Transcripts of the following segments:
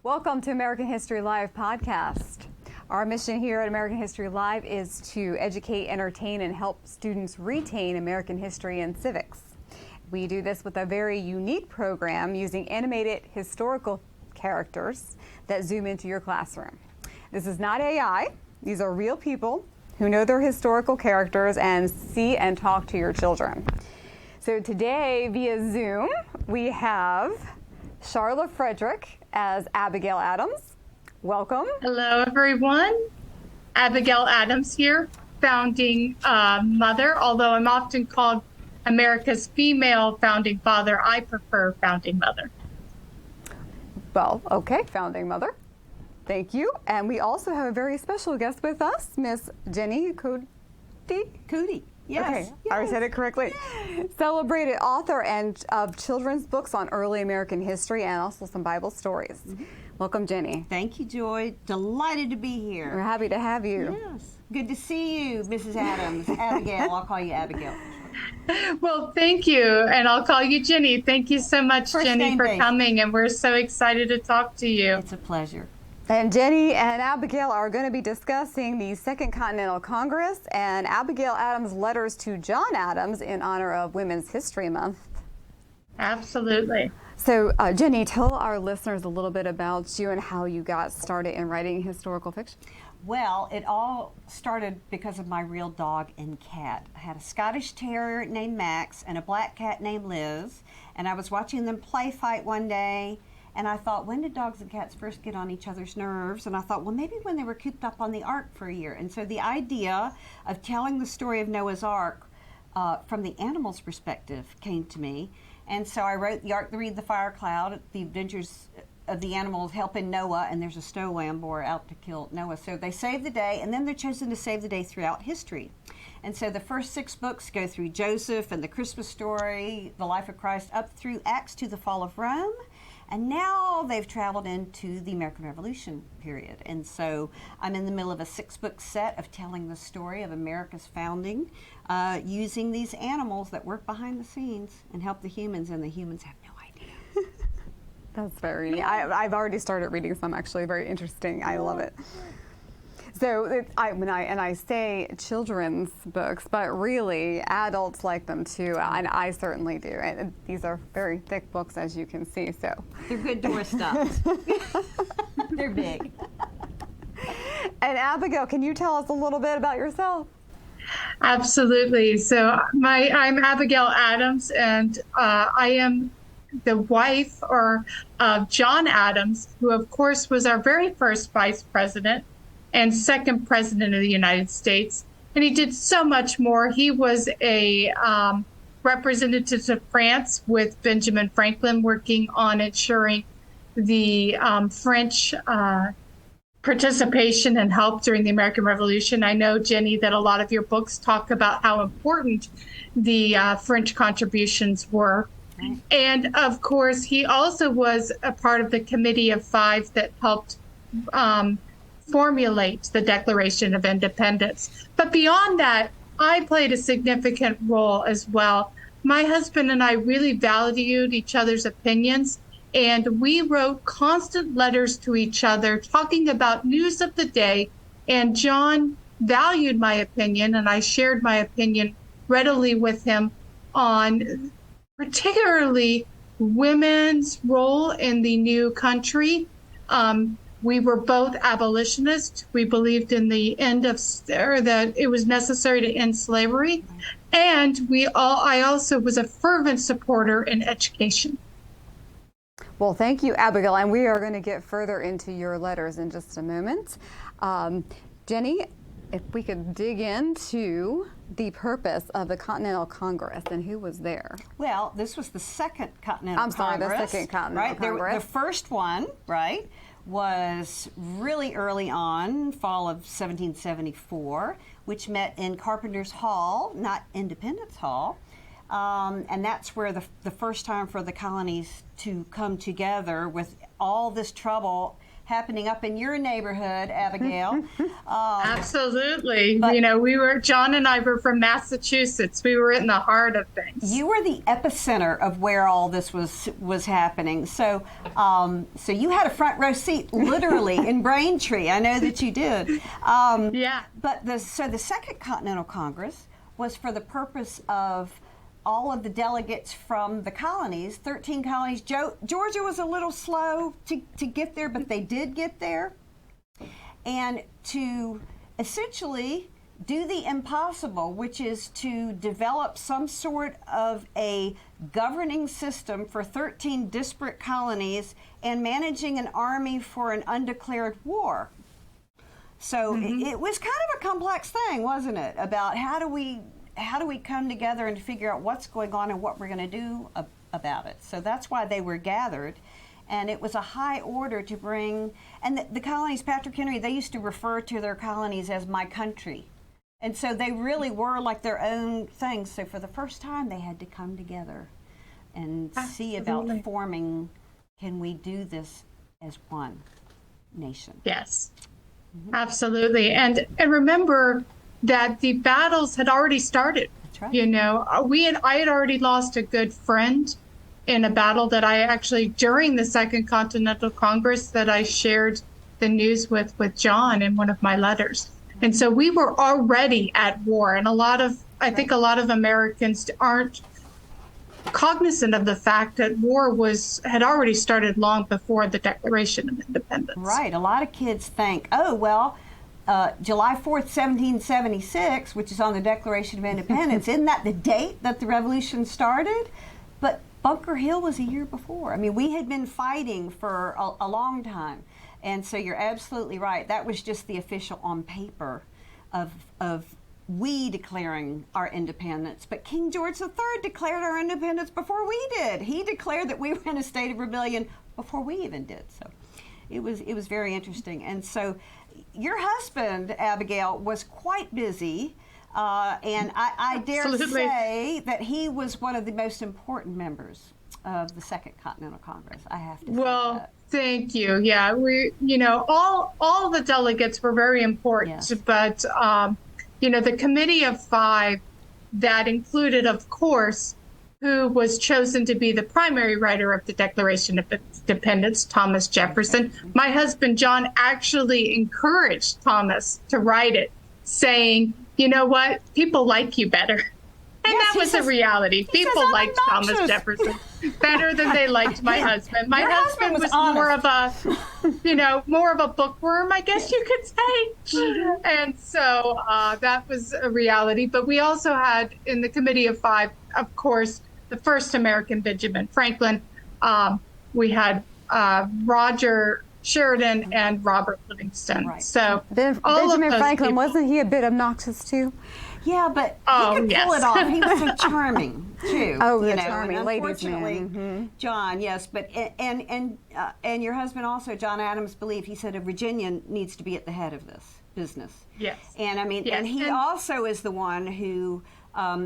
Welcome to American History Live podcast. Our mission here at American History Live is to educate, entertain, and help students retain American history and civics. We do this with a very unique program using animated historical characters that zoom into your classroom. This is not AI. These are real people who know their historical characters and see and talk to your children. So today, via Zoom, we have Charla Frederick as Abigail Adams. Welcome. Hello, everyone. Abigail Adams here, founding mother, although I'm often called America's female founding father. I prefer founding mother. Well, okay, founding mother. Thank you. And we also have a very special guest with us, Miss Jenny Cote. Cote. Yes. Okay, I said it correctly. Yes. Celebrated author and of children's books on early American history and also some Bible stories. Mm-hmm. Welcome, Jenny. Thank you, Joy. Delighted to be here. We're happy to have you. Yes. Good to see you, Mrs. Adams. Abigail, I'll call you Abigail. Well, thank you, and I'll call you Jenny. Thank you so much, Jenny, for coming, and we're so excited to talk to you. It's a pleasure. And Jenny and Abigail are going to be discussing the Second Continental Congress and Abigail Adams' letters to John Adams in honor of Women's History Month. Absolutely. So, Jenny, tell our listeners a little bit about you and how you got started in writing historical fiction. Well, it all started because of my real dog and cat. I had a Scottish Terrier named Max and a black cat named Liz, and I was watching them play fight one day. And I thought, when did dogs and cats first get on each other's nerves? And I thought, well, maybe when they were cooped up on the Ark for a year. And so the idea of telling the story of Noah's Ark from the animal's perspective came to me. And so I wrote The Ark, the Reed, the Fire Cloud, the adventures of the animals helping Noah, and there's a snow lamb boar out to kill Noah. So they save the day, and then they're chosen to save the day throughout history. And so the first 6 books go through Joseph and the Christmas story, the life of Christ, up through Acts to the fall of Rome. And now they've traveled into the American Revolution period. And so I'm in the middle of a 6-book set of telling the story of America's founding using these animals that work behind the scenes and help the humans, and the humans have no idea. That's very neat. I've already started reading some, actually, very interesting. I love it. So I say children's books, but really adults like them too, and I certainly do. And these are very thick books, as you can see. So they're good door stuff. They're big. And Abigail, can you tell us a little bit about yourself? Absolutely. So I'm Abigail Adams, and I am the wife of John Adams, who of course was our very first vice president and second president of the United States. And he did so much more. He was a representative to France with Benjamin Franklin, working on ensuring the French participation and help during the American Revolution. I know, Jenny, that a lot of your books talk about how important the French contributions were. And of course, he also was a part of the Committee of Five that helped formulate the Declaration of Independence. But beyond that, I played a significant role as well. My husband and I really valued each other's opinions, and we wrote constant letters to each other talking about news of the day. And John valued my opinion, and I shared my opinion readily with him on particularly women's role in the new country. We were both abolitionists. We believed in the end of, or that it was necessary to end slavery. And I also was a fervent supporter in education. Well, thank you, Abigail. And we are going to get further into your letters in just a moment. Jenny, if we could dig into the purpose of the Continental Congress and who was there. Well, this was the Second Continental Congress. The Second Continental Congress. The first one, right, was really early on, fall of 1774, which met in Carpenter's Hall, not Independence Hall. And that's where the first time for the colonies to come together with all this trouble happening up in your neighborhood, Abigail. Absolutely. but- John and I were from Massachusetts. We were in the heart of things. You were the epicenter of where all this was happening. So, so you had a front row seat, literally, in Braintree. I know that you did. Yeah. But the Second Continental Congress was for the purpose of all of the delegates from the colonies, 13 colonies. Georgia was a little slow to get there, but they did get there. And to essentially do the impossible, which is to develop some sort of a governing system for 13 disparate colonies and managing an army for an undeclared war. So it was kind of a complex thing, wasn't it? About how do we come together and figure out what's going on and what we're going to do about it. So that's why they were gathered. And it was a high order to bring, and the colonies, Patrick Henry, they used to refer to their colonies as my country. And so they really were like their own thing. So for the first time, they had to come together and see about forming, can we do this as one nation? Yes, absolutely. And remember that the battles had already started. That's right. I had already lost a good friend in a battle that I actually, during the Second Continental Congress, that I shared the news with John in one of my letters. And so we were already at war. And I think a lot of Americans aren't cognizant of the fact that war had already started long before the Declaration of Independence. Right. A lot of kids think, oh, well, July 4th, 1776, which is on the Declaration of Independence, isn't that the date that the revolution started? But Bunker Hill was a year before. I mean, we had been fighting for a long time. And so you're absolutely right. That was just the official on paper of we declaring our independence. But King George III declared our independence before we did. He declared that we were in a state of rebellion before we even did. So it was very interesting. And so your husband, Abigail, was quite busy. And I dare say that he was one of the most important members of the Second Continental Congress. I have to say that. Thank you. Yeah, all the delegates were very important, yes. But the Committee of Five that included, of course, who was chosen to be the primary writer of the Declaration of Independence, Thomas Jefferson. My husband, John, actually encouraged Thomas to write it, saying, you know what, people like you better. And yes, that was a reality. People liked Thomas Jefferson better than they liked my husband. My husband was more of a bookworm, I guess you could say. And so that was a reality. But we also had in the Committee of Five, of course, the first American Benjamin Franklin. We had Roger Sheridan and Robert Livingston. Right. So Benjamin Franklin, wasn't he a bit obnoxious too? Yeah, but he could pull it off. He was so charming too. Oh, the charming ladies man. Mm-hmm. John, yes, but and your husband also, John Adams, believed. He said a Virginian needs to be at the head of this business. Yes. And I mean, yes. And he also is the one who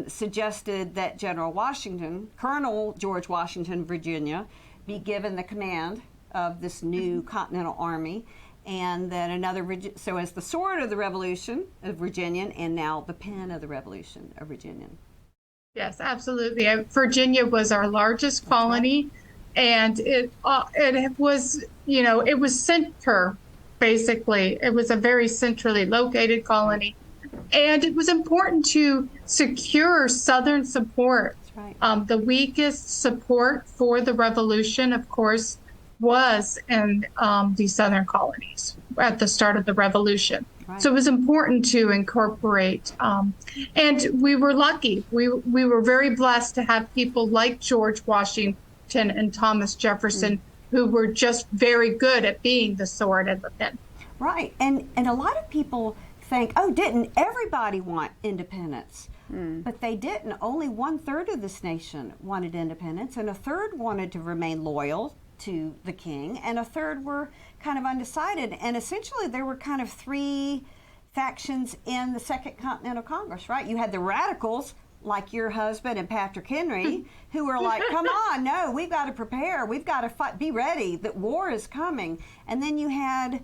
suggested that General Washington, Colonel George Washington, Virginia, be given the command of this new Continental Army. And then so as the sword of the Revolution, a Virginian, and now the pen of the Revolution, a Virginian. Yes, absolutely. Virginia was our largest colony, and it was, it was center, basically. It was a very centrally located colony, and it was important to secure Southern support. That's right. The weakest support for the Revolution, of course, was in the Southern colonies at the start of the Revolution. Right. So it was important to incorporate. And we were lucky. We were very blessed to have people like George Washington and Thomas Jefferson, who were just very good at being the sword and the pen. Right. And a lot of people think, oh, didn't everybody want independence? But they didn't. Only 1/3 of this nation wanted independence, and 1/3 wanted to remain loyal to the king, and 1/3 were kind of undecided. And essentially there were kind of 3 factions in the Second Continental Congress, right? You had the radicals, like your husband and Patrick Henry, who were like, come on, no, we've got to prepare. We've got to fight, be ready, that war is coming. And then you had,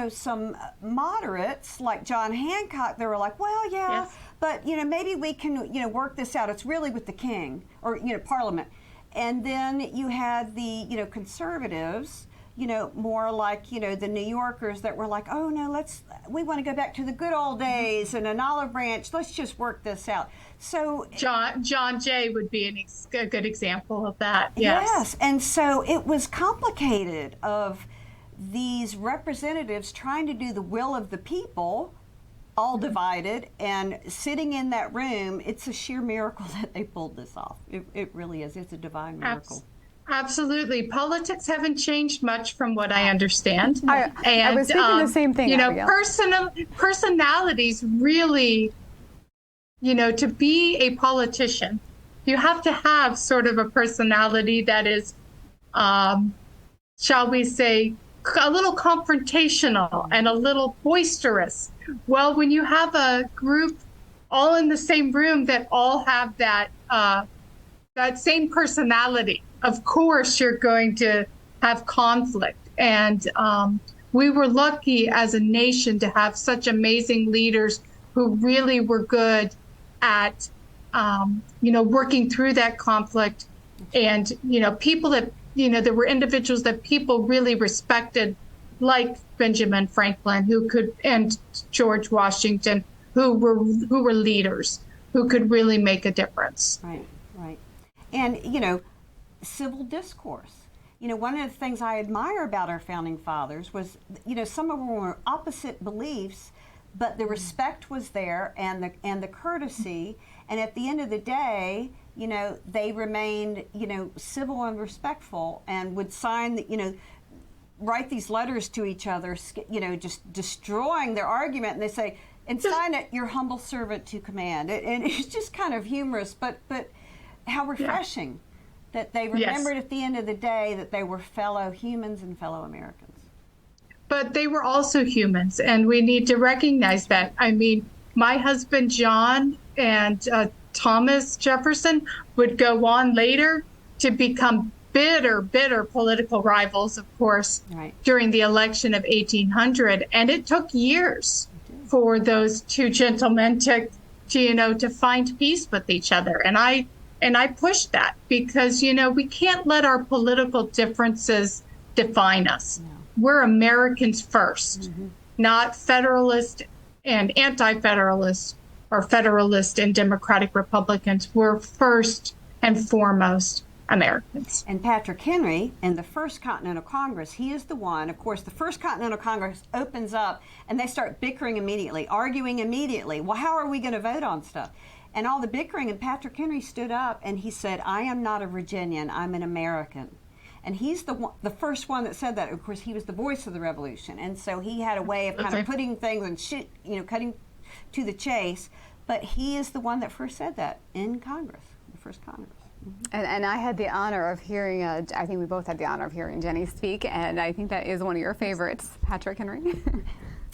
some moderates like John Hancock that were like, well, yeah, Yes. but, maybe we can, work this out. It's really with the king or, Parliament. And then you had the, conservatives, more like, the New Yorkers that were like, oh, no, we want to go back to the good old days and an olive branch. Let's just work this out. So John Jay would be a good example of that. Yes. And so it was complicated of these representatives trying to do the will of the people, all divided, and sitting in that room. It's a sheer miracle that they pulled this off. It really is. It's a divine miracle. Absolutely. Politics haven't changed much from what I understand. I was thinking the same thing, Abigail. Personalities really, to be a politician, you have to have sort of a personality that is, shall we say, a little confrontational and a little boisterous. Well, when you have a group all in the same room that all have that same personality, of course you're going to have conflict. And we were lucky as a nation to have such amazing leaders who really were good at, working through that conflict. And, people that, there were individuals that people really respected, like Benjamin Franklin, and George Washington, who were leaders, who could really make a difference. Right. And, civil discourse. One of the things I admire about our founding fathers was, some of them were opposite beliefs, but the respect was there and the courtesy. And at the end of the day, they remained, civil and respectful, and would sign, write these letters to each other, just destroying their argument. And they say, and sign it, your humble servant to command. And it's just kind of humorous, but how refreshing. Yeah. That they remembered at the end of the day that they were fellow humans and fellow Americans. But they were also humans, and we need to recognize that. I mean, my husband, John, and Thomas Jefferson would go on later to become bitter political rivals, of course, during the election of 1800. And it took years for those two gentlemen to find peace with each other. And I pushed that because, we can't let our political differences define us. No. We're Americans first, not Federalist and Anti-Federalist or Federalist and Democratic Republicans. We're first and foremost Americans. And Patrick Henry, in the First Continental Congress, he is the one, of course, the First Continental Congress opens up and they start bickering immediately, arguing immediately. Well, how are we going to vote on stuff? And all the bickering, and Patrick Henry stood up and he said, I am not a Virginian, I'm an American. And he's the first one that said that. Of course, he was the voice of the revolution. And so he had a way of kind of putting things and cutting to the chase. But he is the one that first said that in Congress, the first Congress. And I had the honor of hearing, I think we both had the honor of hearing Jenny speak, and I think that is one of your favorites, Patrick Henry.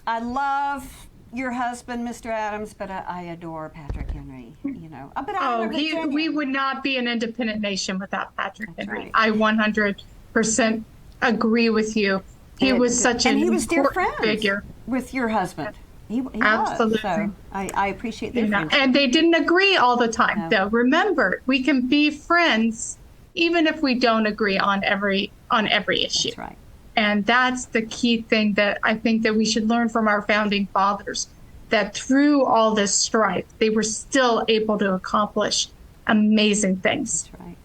I love your husband, Mr. Adams, but I adore Patrick Henry, But we would not be an independent nation without Patrick That's Henry. Right. I 100% agree with you. He was such an important figure. With your husband. He Absolutely. Was, so I appreciate their friendship. And they didn't agree all the time, though. Remember, we can be friends even if we don't agree on every issue. That's right. And that's the key thing that I think that we should learn from our founding fathers, that through all this strife, they were still able to accomplish amazing things. That's right.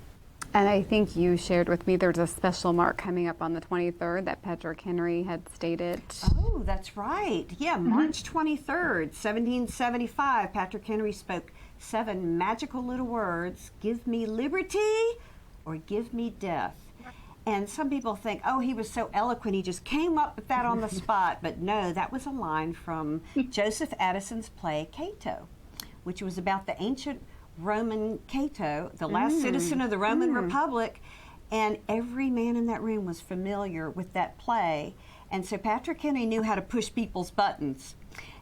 And I think you shared with me there's a special mark coming up on the 23rd that Patrick Henry had stated. Oh, that's right. Yeah, March 23rd, 1775, Patrick Henry spoke 7 magical little words, give me liberty or give me death. And some people think, oh, he was so eloquent, he just came up with that on the spot. But no, that was a line from Joseph Addison's play Cato, which was about the ancient Roman Cato, the last citizen of the Roman Republic. And every man in that room was familiar with that play. And so Patrick Henry knew how to push people's buttons.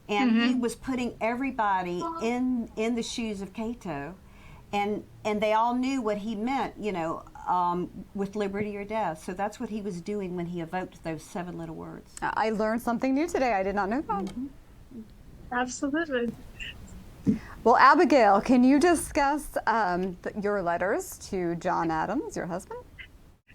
And he was putting everybody in the shoes of Cato. and they all knew what he meant, with liberty or death. So that's what he was doing when he evoked those 7 little words. I learned something new today. I did not know that. Mm-hmm. Absolutely. Well, Abigail, can you discuss your letters to John Adams, your husband?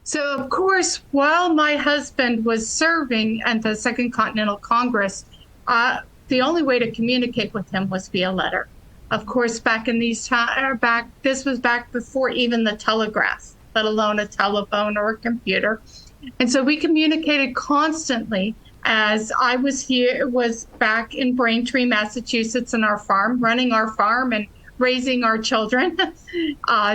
So, of course, while my husband was serving at the Second Continental Congress, the only way to communicate with him was via letter. Of course, this was back before even the telegraph, let alone a telephone or a computer. And so we communicated constantly as I was back in Braintree, Massachusetts, in our farm, running our farm and raising our children,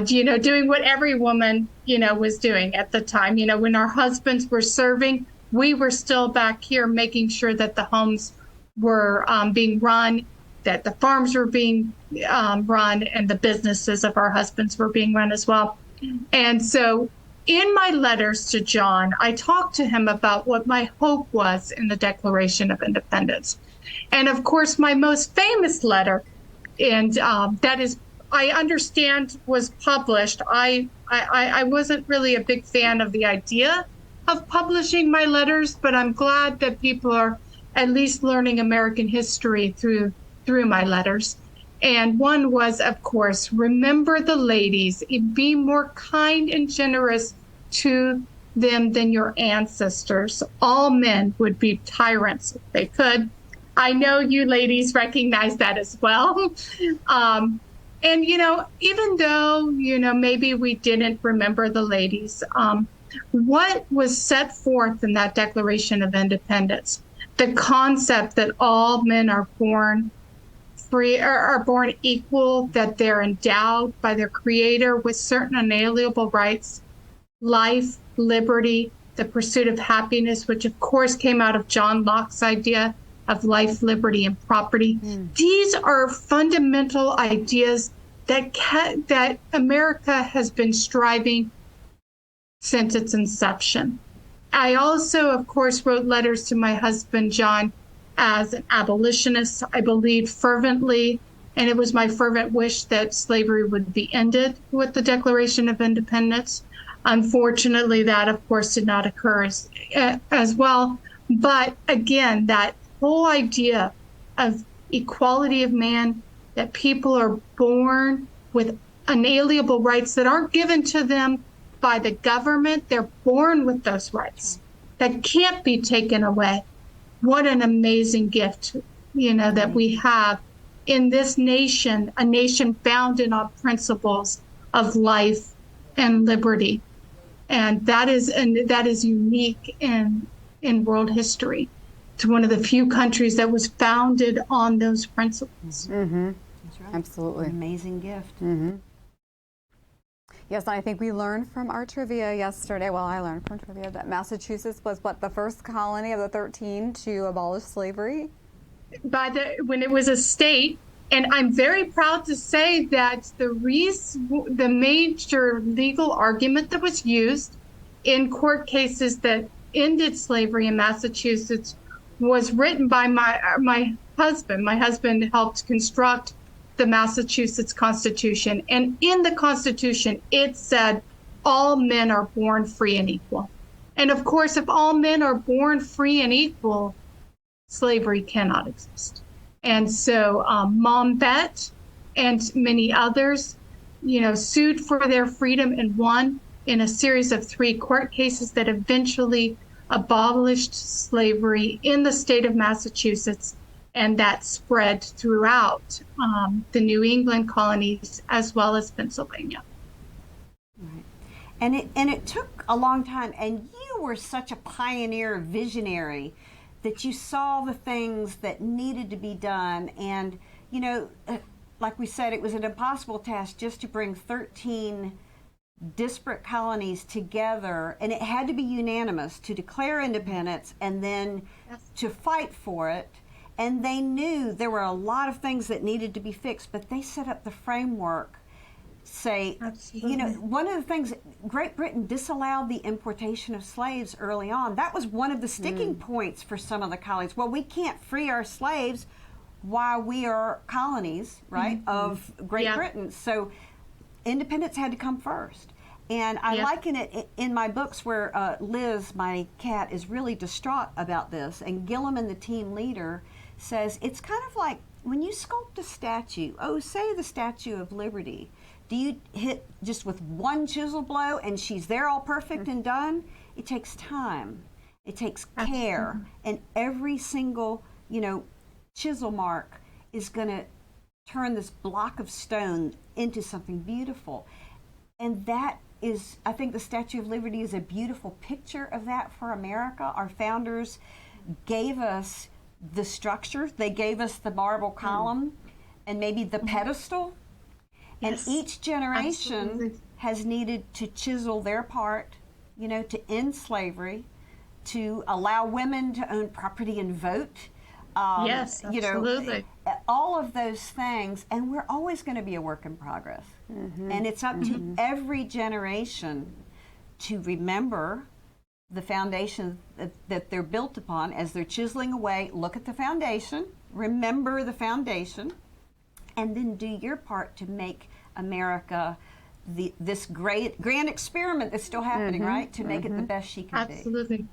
doing what every woman, was doing at the time. When our husbands were serving, we were still back here making sure that the homes were being run, that the farms were being run, and the businesses of our husbands were being run as well. And so in my letters to John, I talked to him about what my hope was in the Declaration of Independence. And of course, my most famous letter, and that is, I understand, was published. I wasn't really a big fan of the idea of publishing my letters, but I'm glad that people are at least learning American history through my letters. And one was, of course, remember the ladies, be more kind and generous to them than your ancestors. All men would be tyrants if they could. I know you ladies recognize that as well. And, even though, maybe we didn't remember the ladies, what was set forth in that Declaration of Independence, the concept that all men are born free, are born equal, that they're endowed by their Creator with certain unalienable rights, life, liberty, the pursuit of happiness, which of course came out of John Locke's idea of life, liberty, and property. These are fundamental ideas that America has been striving since its inception. I also, of course, wrote letters to my husband, John, as an abolitionist. I believed fervently, and it was my fervent wish that slavery would be ended with the Declaration of Independence. Unfortunately, that, of course, did not occur as well. But again, that whole idea of equality of man, that people are born with unalienable rights that aren't given to them by the government. They're born with those rights that can't be taken away. What an amazing gift, that we have in this nation, a nation founded on principles of life and liberty. And that is unique in world history. It's one of the few countries that was founded on those principles. Mm-hmm. That's right. Absolutely. An amazing gift. Mm-hmm. Yes, and I think we learned from our trivia yesterday, well, I learned from trivia that Massachusetts was, the first colony of the 13 to abolish slavery? When it was a state. And I'm very proud to say that the major legal argument that was used in court cases that ended slavery in Massachusetts was written by my husband. My husband helped construct the Massachusetts Constitution. And in the Constitution, it said all men are born free and equal. And of course, if all men are born free and equal, slavery cannot exist. And so Mom Bet and many others, sued for their freedom and won in a series of 3 court cases that eventually abolished slavery in the state of Massachusetts. And that spread throughout the New England colonies as well as Pennsylvania. Right. And it took a long time, and you were such a pioneer, visionary, that you saw the things that needed to be done. And, like we said, it was an impossible task just to bring 13 disparate colonies together, and it had to be unanimous to declare independence and then to fight for it. And they knew there were a lot of things that needed to be fixed, but they set up the framework. One of the things, Great Britain disallowed the importation of slaves early on. That was one of the sticking points for some of the colonies. Well, we can't free our slaves while we are colonies, right, of Great Britain. So independence had to come first. And I liken it in my books where Liz, my cat, is really distraught about this. And Gilliman, the team leader, says it's kind of like when you sculpt a statue, say the Statue of Liberty, do you hit just with one chisel blow and she's there all perfect and done? It takes time. It takes care. And every single, chisel mark is going to turn this block of stone into something beautiful. And that is, I think the Statue of Liberty is a beautiful picture of that for America. Our founders gave us the structure. They gave us the marble column and maybe the pedestal. And each generation has needed to chisel their part, to end slavery, to allow women to own property and vote. Yes, absolutely. All of those things, and we're always going to be a work in progress. And it's up to every generation to remember the foundation that they're built upon as they're chiseling away. Look at the foundation, remember the foundation, and then do your part to make America this grand experiment that's still happening, right? To make it the best she can be. Absolutely.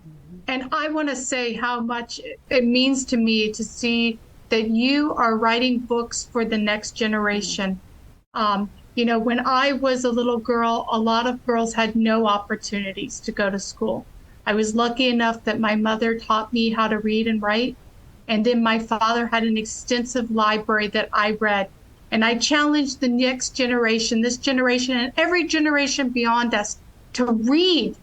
And I want to say how much it means to me to see that you are writing books for the next generation. When I was a little girl, a lot of girls had no opportunities to go to school. I was lucky enough that my mother taught me how to read and write. And then my father had an extensive library that I read. And I challenge the next generation, this generation, and every generation beyond us to read.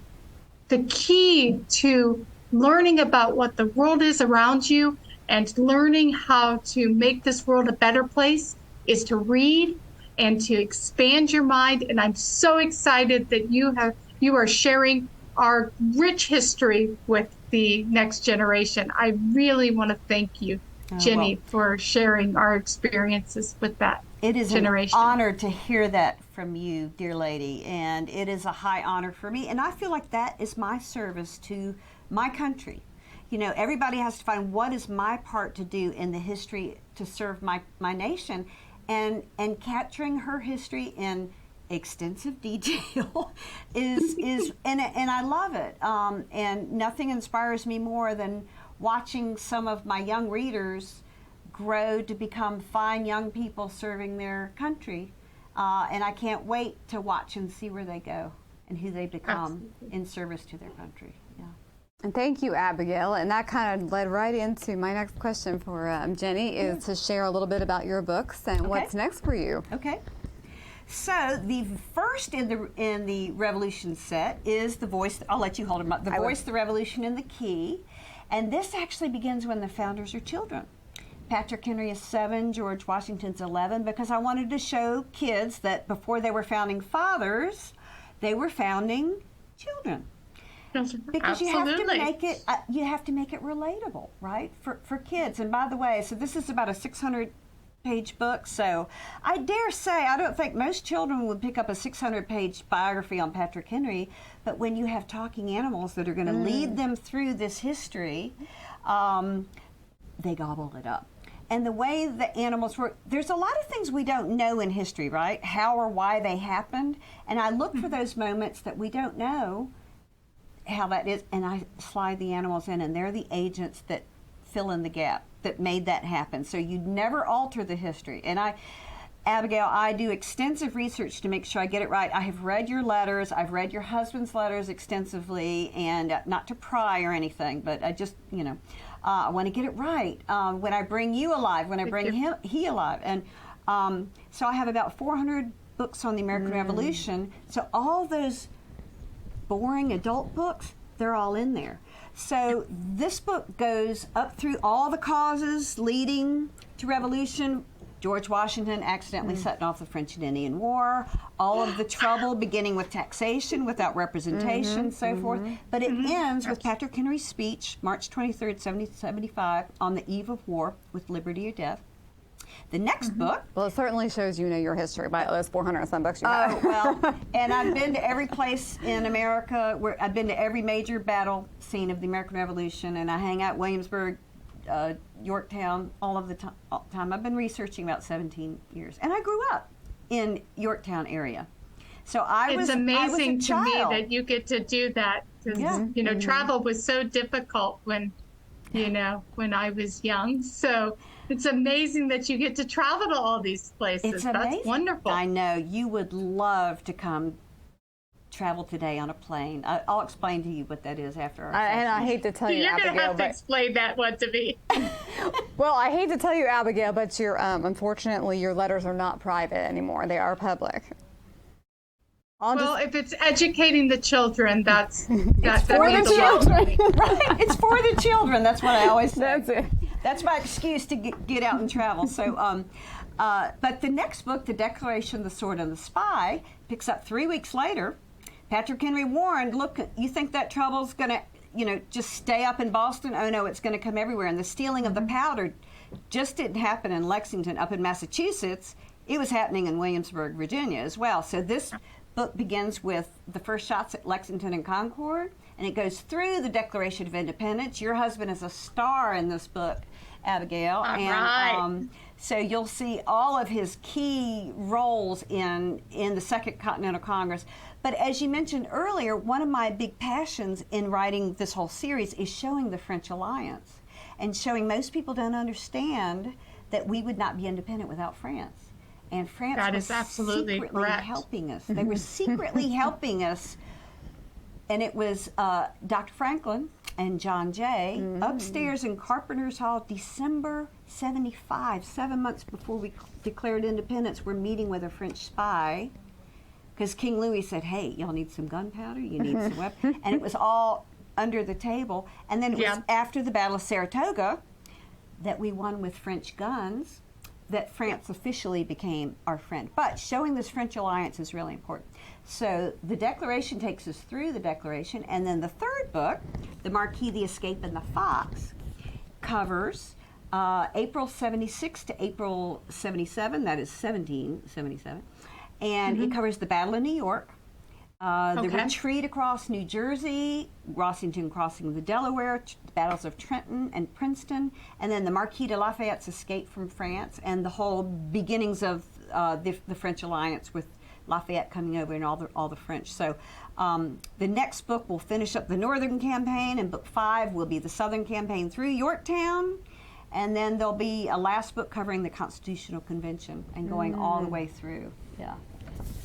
The key to learning about what the world is around you and learning how to make this world a better place is to read and to expand your mind. And I'm so excited that you are sharing our rich history with the next generation. I really want to thank you, Jenny, for sharing our experiences with that generation. An honor to hear that from you, dear lady, and it is a high honor for me. And I feel like that is my service to my country. Everybody has to find what is my part to do in the history to serve my nation, and capturing her history in extensive detail is and I love it. And nothing inspires me more than watching some of my young readers grow to become fine young people serving their country. And I can't wait to watch and see where they go and who they become in service to their country. Yeah. And thank you, Abigail. And that kind of led right into my next question for Jenny, is to share a little bit about your books and what's next for you. Okay. So the first in the Revolution set is The Voice. I'll let you hold them up. The Voice, the Revolution, and the Key. And this actually begins when the founders are children. Patrick Henry is 7, George Washington's 11, because I wanted to show kids that before they were founding fathers, they were founding children. Because you have to make it relatable, right, for kids. And by the way, so this is about a 600-page book. So I dare say I don't think most children would pick up a 600-page biography on Patrick Henry. But when you have talking animals that are going to lead them through this history, they gobble it up. And the way the animals work, there's a lot of things we don't know in history, right? How or why they happened. And I look for those moments that we don't know how that is, and I slide the animals in, and they're the agents that fill in the gap, that made that happen. So you'd never alter the history. And Abigail, I do extensive research to make sure I get it right. I have read your letters. I've read your husband's letters extensively, and not to pry or anything, but I just, I want to get it right. When I bring you alive, when I bring he alive. And so I have about 400 books on the American Revolution. So all those boring adult books, they're all in there. So this book goes up through all the causes leading to revolution. George Washington accidentally setting off the French and Indian War, all of the trouble beginning with taxation without representation, so forth. But it ends with Patrick Henry's speech, March 23rd, 1775, on the eve of war, with liberty or death. The next book. Well, it certainly shows you know your history by those 400 and some books you have. Oh, well, and I've been to every place in America I've been to every major battle scene of the American Revolution, and I hang out Williamsburg, Yorktown, all of the time. I've been researching about 17 years. And I grew up in Yorktown area. So I It's was amazing I was a to me child. that you get to do that. 'Cause, Yeah. travel was so difficult when I was young. So it's amazing that you get to travel to all these places. It's That's amazing. wonderful. I know. You would love to come travel today on a plane. I'll explain to you what that is after our And I session. hate to tell you, You're going to Abigail, have to but explain that one to me. well, I hate to tell you, Abigail, but unfortunately your letters are not private anymore. They are public. Well, if it's educating the children, that's for the means a lot. children. Right. It's for the children. That's what I always say. That's it. That's my excuse to get out and travel. So, but the next book, The Declaration, the Sword, and the Spy, picks up 3 weeks later. Patrick Henry warned, look, you think that trouble's going to, just stay up in Boston? Oh, no, it's going to come everywhere. And the stealing of the powder just didn't happen in Lexington up in Massachusetts. It was happening in Williamsburg, Virginia as well. So this book begins with the first shots at Lexington and Concord, and it goes through the Declaration of Independence. Your husband is a star in this book, Abigail. Right. So you'll see all of his key roles in the Second Continental Congress. But as you mentioned earlier, one of my big passions in writing this whole series is showing the French alliance and showing most people don't understand that we would not be independent without France. And France That was is absolutely secretly correct. helping us. They were secretly helping us. And it was Dr. Franklin and John Jay upstairs in Carpenter's Hall, December 75, 7 months before we declared independence. We're meeting with a French spy because King Louis said, hey, y'all need some gunpowder, you need some weapons. And it was all under the table. And then it was after the Battle of Saratoga that we won with French guns that France officially became our friend. But showing this French alliance is really important. So the Declaration takes us through the Declaration, and then the third book, The Marquis, the Escape, and the Fox, covers April 76 to April 77, that is 1777, and it covers the Battle of New York, the retreat across New Jersey, Washington crossing the Delaware, the battles of Trenton and Princeton, and then the Marquis de Lafayette's escape from France, and the whole beginnings of the French alliance with Lafayette coming over and all the French. So the next book will finish up the Northern Campaign, and book 5 will be the Southern Campaign through Yorktown, and then there'll be a last book covering the Constitutional Convention and going all the way through. Yeah.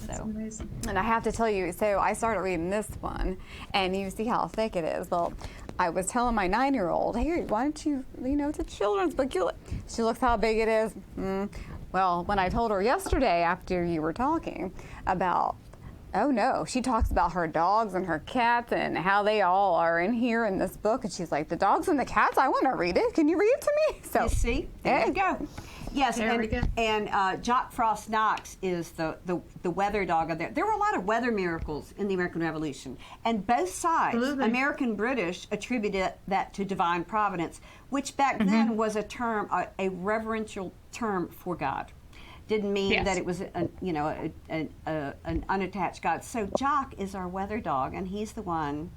So. Amazing. And I have to tell you, so I started reading this one, and you see how thick it is. Well, I was telling my 9-year-old, hey, why don't you, it's a children's book. She looks how big it is. Well, when I told her yesterday after you were talking about, oh no, she talks about her dogs and her cats and how they all are in here in this book. And she's like, the dogs and the cats, I want to read it. Can you read it to me? So You see? There you go. Yes, There we go. and Jock Frost Knox is the weather dog of there. There were a lot of weather miracles in the American Revolution, and both sides, Absolutely. American British, attributed that to divine providence, which back then was a term, a reverential term for God. Didn't mean that it was an unattached God. So Jock is our weather dog, and he's the one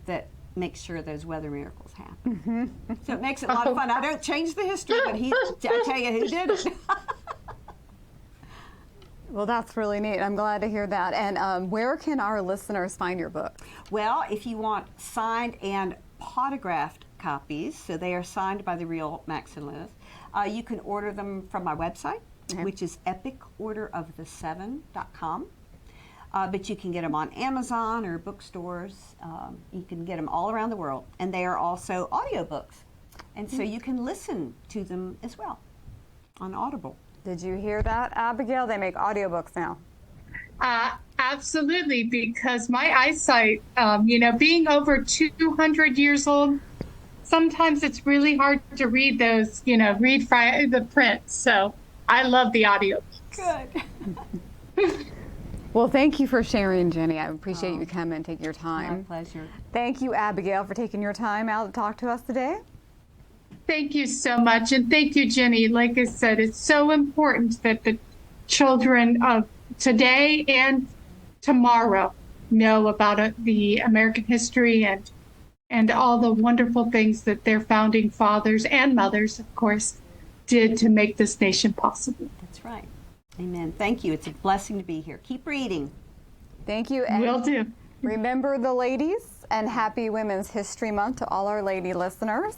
that makes sure those weather miracles happen. So it makes it a lot of fun. I don't change the history, but I tell you who did it. well, that's really neat. I'm glad to hear that. And where can our listeners find your book? Well, if you want signed and autographed copies, so they are signed by the real Max and Liz, you can order them from my website, which is epicorderafthe7.com. But you can get them on Amazon or bookstores. You can get them all around the world. And they are also audiobooks. And so you can listen to them as well on Audible. Did you hear that, Abigail? They make audiobooks now. Absolutely, because my eyesight, being over 200 years old, sometimes it's really hard to read those, read the print. So I love the audiobooks. Good. Well, thank you for sharing, Jenny. I appreciate you coming and taking your time. My pleasure. Thank you, Abigail, for taking your time out to talk to us today. Thank you so much. And thank you, Jenny. Like I said, it's so important that the children of today and tomorrow know about the American history and all the wonderful things that their founding fathers and mothers, of course, did to make this nation possible. That's right. Amen. Thank you. It's a blessing to be here. Keep reading. Thank you. And Will do. remember the ladies, and happy Women's History Month to all our lady listeners.